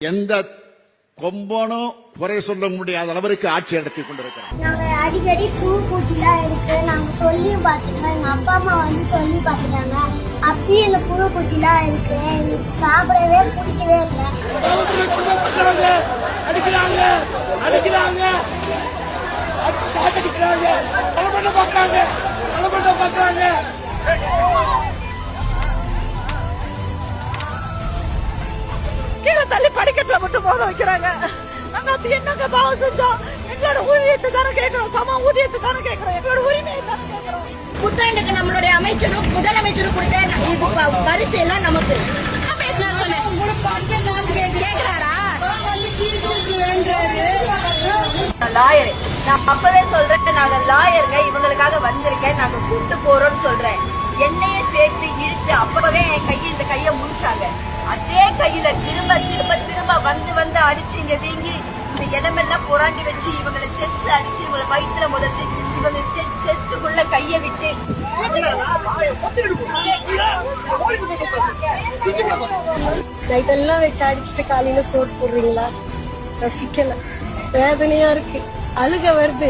எந்த கொம்பனும் குறை சொல்ல முடியாத அளவிற்கு ஆட்சி நடத்தி கொண்டிருக்கிறோம். நாங்க அடிக்கடி புழு பூச்சிலாம் இருக்கு நாங்க சொல்லியும் பார்த்துட்டோம். எங்க அப்பா அம்மா வந்து சொல்லி பார்த்துட்டாங்க. அப்பயும் இந்த புழு பூச்சிலாம் இருக்கு. எங்களுக்கு சாப்பிடவே பிடிக்கவே இல்லை. அடிக்கிறாங்க அடிக்கிறாங்க அடிச்சு சாப்பிடுறாங்க. கொலை பண்ண பார்க்கறாங்க கொலை பண்ண பார்க்கறாங்க. கீழே தள்ளி படிக்கட்டுல மட்டும் மோத வைக்கிறாங்க. நாங்க அப்படி என்னங்க பாவம் செஞ்சோம்? எங்களோட ஊதியத்தை தானே கேட்கிறோம், சம ஊதியத்தை தானே கேட்கிறோம், எங்களோட உரிமையை தானே கேட்கிறோம். புத்தாண்டுக்கு நம்மளுடைய அமைச்சரும் முதலமைச்சரும் கொடுத்த இது பரிசு எல்லாம் நமக்கு லாயர். நான் அப்பவே சொல்றேன், நாங்க லாயருங்க, இவங்களுக்காக வந்திருக்கேன், நாங்க கூட்டு போறோம்னு சொல்றேன். என்னையே சேர்த்து இழுத்து அப்பவே என் கையை இந்த கைய முடிச்சாங்க. அதே கையில திரும்ப திரும்ப திரும்ப வந்து வந்து அடிச்சு இங்க வீங்கி இந்த இடமெல்லாம் புறாண்டி வச்சு இவங்களை செஸ்ட் அடிச்சு இவங்களை வயிற்றுல முதச்சு இவங்க செஸ்டுக்குள்ள கைய விட்டு நைட்டெல்லாம் வச்சு அடிச்சுட்டு காலையில சோறு போடுறீங்களா? ரசிக்கல, வேதனையா இருக்கு, அழுக வருது.